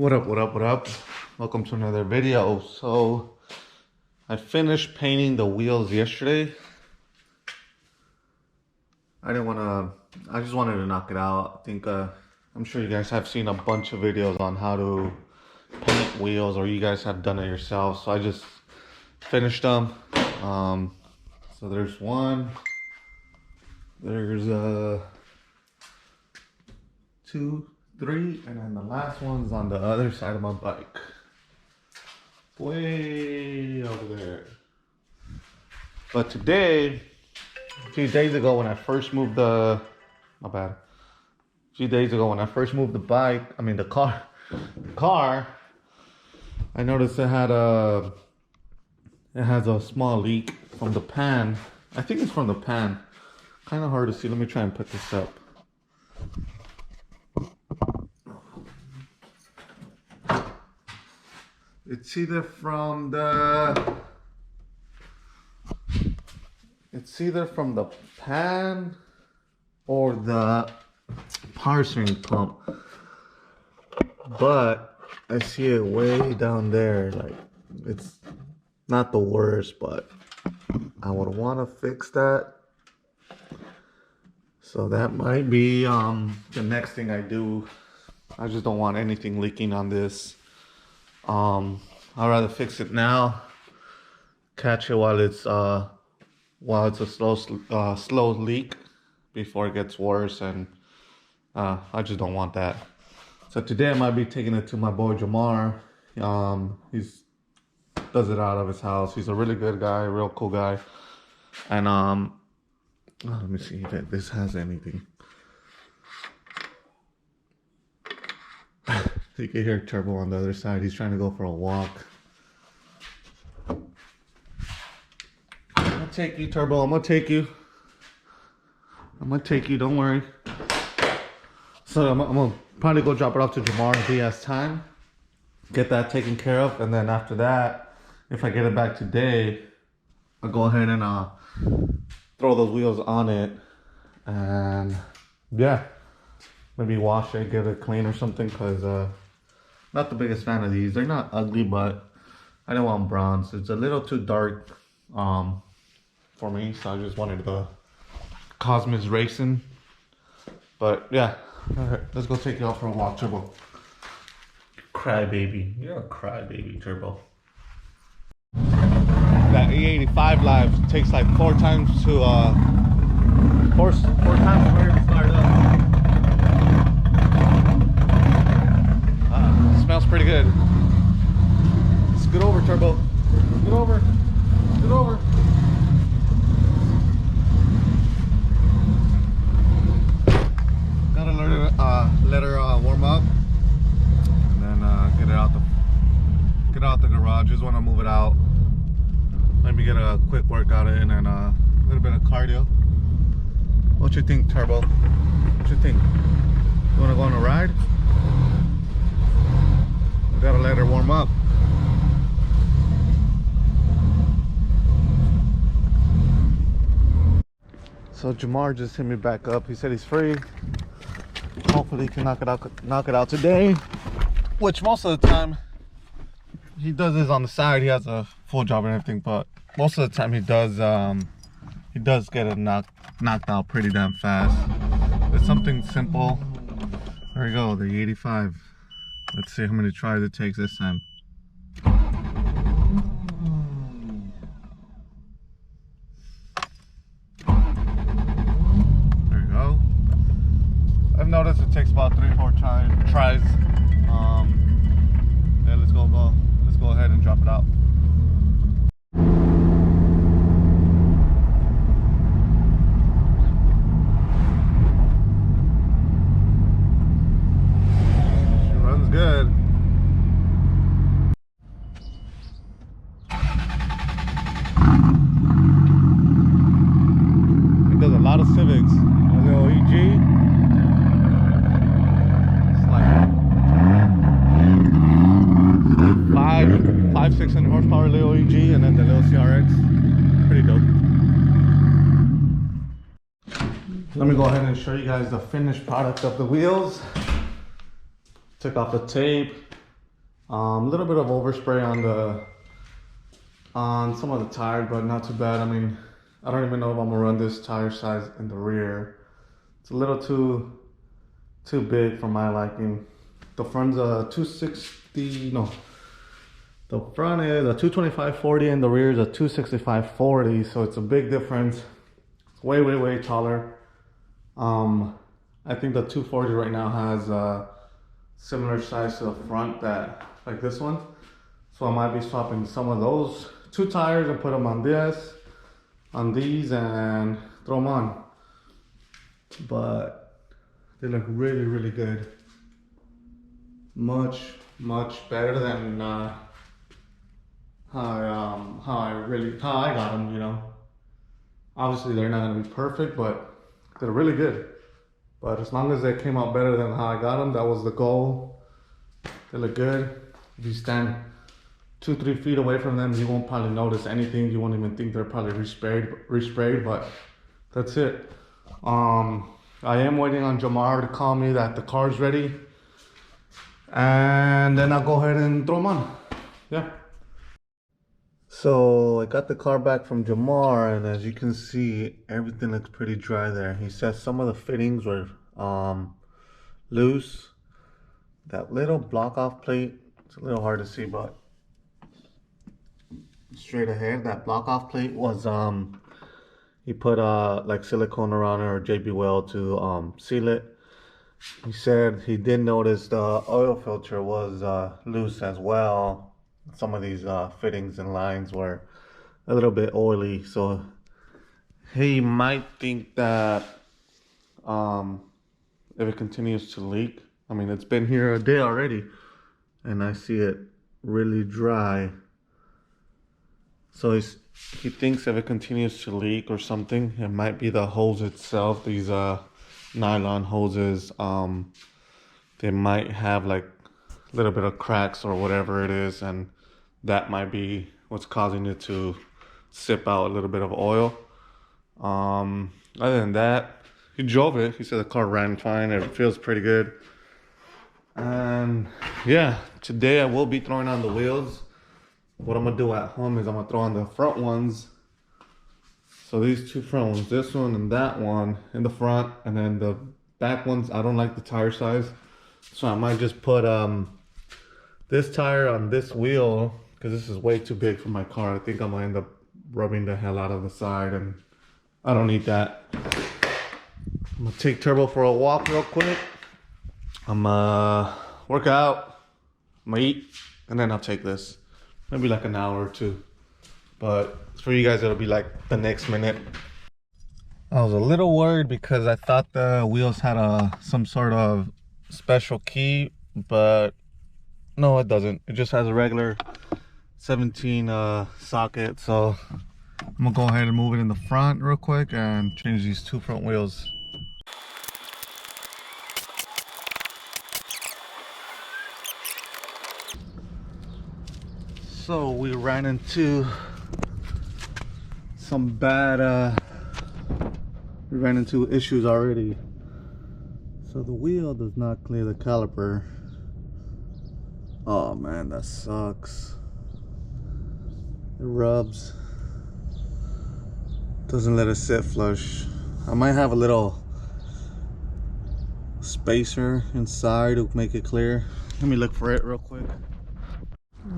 What up, what up, what up? Welcome to another video. So, I finished painting the wheels yesterday. I just wanted to knock it out. I think, I'm sure you guys have seen a bunch of videos on how to paint wheels, or you guys have done it yourself. So I just finished them. So there's one, there's two, three, and then the last one's on the other side of my bike. Way over there. But today, a few days ago when I first moved the car, I noticed it has a small leak from the pan. I think it's from the pan. Kind of hard to see. Let me try and put this up. It's either from the pan or the power steering pump. But I see it way down there. Like, it's not the worst, but I would want to fix that. So that might be the next thing I do. I just don't want anything leaking on this. I'd rather fix it now, catch it while it's a slow leak before it gets worse, and I just don't want that. So today I might be taking it to my boy Jamar. He does it out of his house. He's a really good guy, real cool guy. And let me see if this has anything. You can hear Turbo on the other side. He's trying to go for a walk. I'm gonna take you, Turbo. I'm gonna take you. Don't worry. So I'm gonna probably go drop it off to Jamar if he has time. Get that taken care of, and then after that, if I get it back today, I'll go ahead and throw those wheels on it, and yeah, maybe wash it, get it clean or something. Cause not the biggest fan of these. They're not ugly, but I don't want bronze. It's a little too dark for me, so I just wanted the Cosmos Racing. But yeah, all right, let's go take you out for a walk, Turbo. Crybaby. You're a crybaby, Turbo. That E85 Live takes like four times to four times to hurry to start up. Smells pretty good. Scoot over, Turbo. Scoot over. Scoot over. Gotta let her warm up, and then get out the garage. Just want to move it out. Maybe get a quick workout in and a little bit of cardio. What you think, Turbo? What you think? You want to go on a ride? We gotta let her warm up. So Jamar just hit me back up. He said he's free. Hopefully he can knock it out today. Which most of the time he does this on the side. He has a full job and everything, but most of the time he does get it knocked out pretty damn fast. It's something simple. There we go, the E85. Let's see how many tries it takes this time. There you go. I've noticed it takes about 3-4 tries. Yeah, let's go ahead and drop it out. She runs good. It does a lot of Civics. A little EG. It's like 500-600 horsepower little EG, and then the little CRX. Pretty dope. Let me go ahead and show you guys the finished product of the wheels. Took off the tape, A little bit of overspray on some of the tires, but not too bad. I mean, I don't even know if I'm gonna run this tire size in the rear. It's a little too big for my liking. The front's a 260, no. The front is a 225/40 and the rear is a 265/40, so it's a big difference. It's way taller. I think the 240 right now has a similar size to the front that like this one. So I might be swapping some of those 2 tires and put them on these and throw them on. But they look really good. Much better than how I got them, you know. Obviously they're not gonna be perfect, but they're really good. But as long as they came out better than how I got them, that was the goal. They look good. If you stand 2-3 feet away from them, you won't probably notice anything. You won't even think they're probably resprayed, but that's it. I am waiting on Jamar to call me that the car's ready, and then I'll go ahead and throw them on. Yeah. So I got the car back from Jamar, and as you can see, everything looks pretty dry there. He says some of the fittings were loose. That little block off plate, it's a little hard to see, but straight ahead, that block off plate was he put like silicone around it or JB Weld to seal it. He said he did notice the oil filter was loose as well. Some of these fittings and lines were a little bit oily, so he might think that if it continues to leak, I mean, it's been here a day already and I see it really dry, so he thinks if it continues to leak or something, it might be the hose itself. These nylon hoses, they might have like a little bit of cracks or whatever it is, and that might be what's causing it to sip out a little bit of oil. Other than that, he drove it. He said the car ran fine. It feels pretty good. And yeah, today I will be throwing on the wheels. What I'm gonna do at home is I'm gonna throw on the front ones. So these 2 front ones, this one and that one in the front, and then the back ones, I don't like the tire size, so I might just put this tire on this wheel, because this is way too big for my car. I think I'm gonna end up rubbing the hell out of the side, and I don't need that. I'm gonna take Turbo for a walk real quick. I'm gonna work out, I'm gonna eat, and then I'll take this. Maybe like an hour or 2. But for you guys, it'll be like the next minute. I was a little worried because I thought the wheels had some sort of special key, but no, it doesn't. It just has a regular 17 socket. So I'm gonna go ahead and move it in the front real quick and change these 2 front wheels. So we ran into some bad we ran into issues already. So the wheel does not clear the caliper. Oh man, that sucks. It rubs, doesn't let it sit flush. I might have a little spacer inside to make it clear. Let me look for it real quick.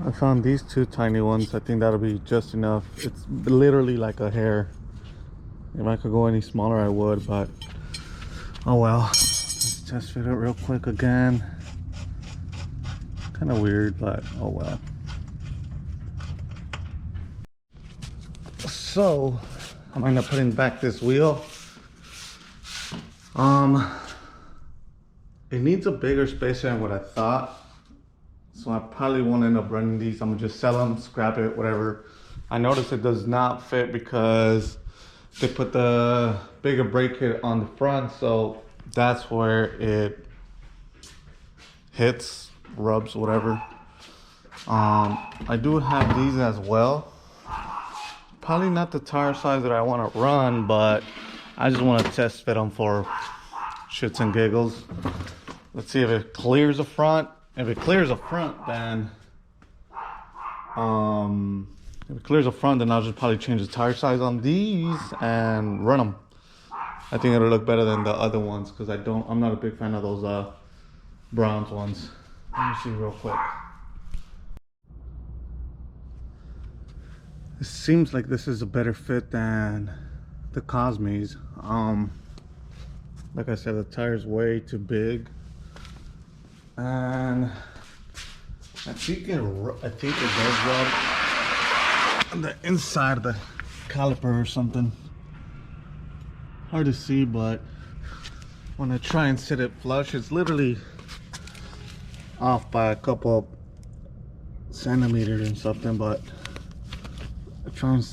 I found these 2 tiny ones. I think that'll be just enough. It's literally like a hair. If I could go any smaller, I would, but oh well. Let's test fit it real quick again. Kind of weird, but oh well. So I'm gonna end up putting back this wheel. It needs a bigger spacer than what I thought. So I probably won't end up running these. I'm gonna just sell them, scrap it, whatever. I noticed it does not fit because they put the bigger brake kit on the front, so that's where it hits, rubs, whatever. I do have these as well. Probably not the tire size that I want to run, but I just want to test fit them for shits and giggles. Let's see if it clears the front. If it clears the front, then If it clears the front, then I'll just probably change the tire size on these and run them. I think it'll look better than the other ones because I'm not a big fan of those bronze ones. Let me see real quick. It seems like this is a better fit than the Cosmes. Like I said, the tire's way too big, and I think it does rub on the inside of the caliper or something. Hard to see, but when I try and sit it flush, it's literally off by a couple centimeters and something, but I try and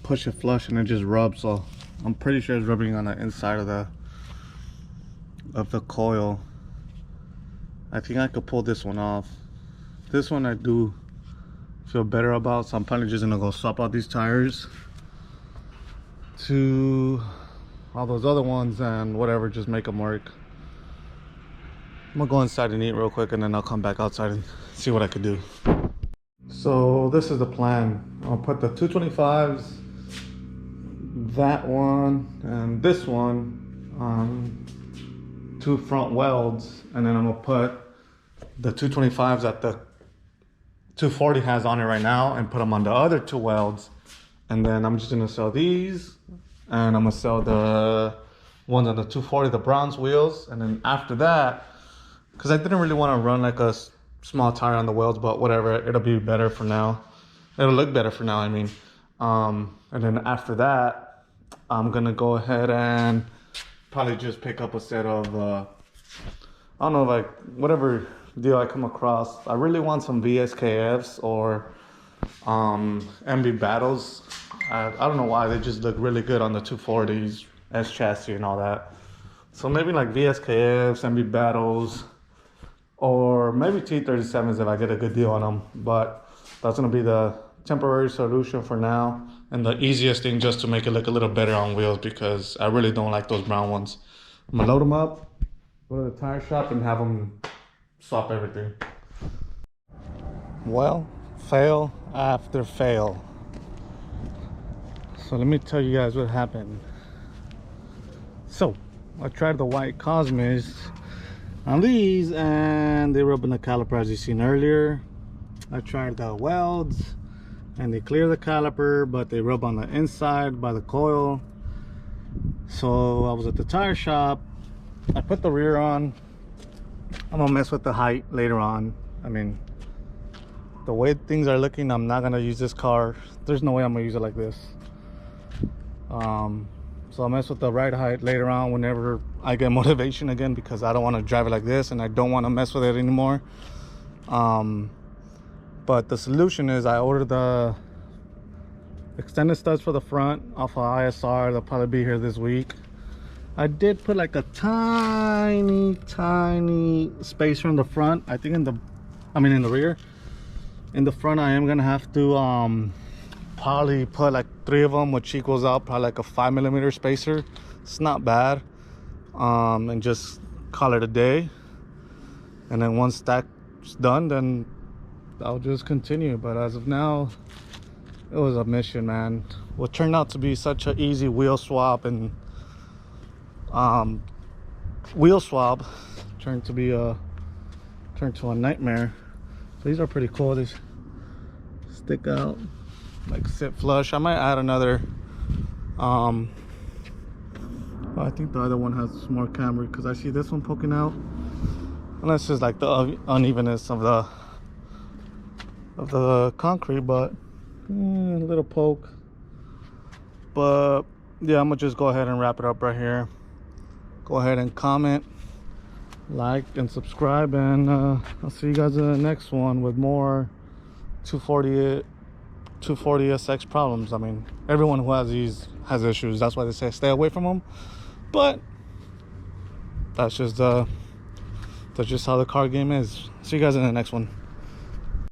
push it flush and it just rubs. So I'm pretty sure it's rubbing on the inside of the coil. I think I could pull this one off. This one I do feel better about, so I'm probably just gonna go swap out these tires to all those other ones and whatever, just make them work. I'm gonna go inside and eat real quick, and then I'll come back outside and see what I could do. So this is the plan. I'll put the 225s, that one and this one on 2 front welds, and then I'm gonna put the 225s that the 240 has on it right now and put them on the other 2 welds. And then I'm just gonna sell these, and I'm gonna sell the ones on the 240, the bronze wheels. And then after that, because I didn't really want to run like a small tire on the welds, but whatever, it'll be better for now. It'll look better for now, I mean. And then after that, I'm gonna go ahead and probably just pick up a set of I don't know, like whatever deal I come across. I really want some VSKFs or MB Battles. I don't know why, they just look really good on the 240s, S chassis and all that. So maybe like VSKFs, MB Battles, or maybe T37s if I get a good deal on them. But that's gonna be the temporary solution for now, and the easiest thing just to make it look a little better on wheels, because I really don't like those brown ones. I'm gonna load them up, go to the tire shop, and have them swap everything. Well, fail after fail. So let me tell you guys what happened. So I tried the white Cosmes on these, and they rub in the caliper as you seen earlier. I tried the welds, and they clear the caliper, but they rub on the inside by the coil. So I was at the tire shop, I put the rear on. I'm gonna mess with the height later on. I mean, the way things are looking, I'm not gonna use this car. There's no way I'm gonna use it like this. So I'll mess with the ride height later on whenever I get motivation again, because I don't want to drive it like this, and I don't want to mess with it anymore. But the solution is I ordered the extended studs for the front off of ISR. They'll probably be here this week. I did put like a tiny spacer in the front. I think in the rear. In the front, I am gonna have to probably put like 3 of them, which equals out probably like a 5mm spacer. It's not bad. And just call it a day. And then once that's done, then I'll just continue. But as of now, it was a mission, man. What turned out to be such an easy wheel swap and turned to a nightmare. So these are pretty cool. These stick out, like sit flush. I might add another. I think the other one has more camber, because I see this one poking out. Unless it's like the unevenness of the concrete, but a little poke. But yeah, I'm gonna just go ahead and wrap it up right here. Go ahead and comment, like, and subscribe, and I'll see you guys in the next one with more 240 SX problems. I mean, everyone who has these has issues. That's why they say stay away from them. But that's just how the car game is. See you guys in the next one.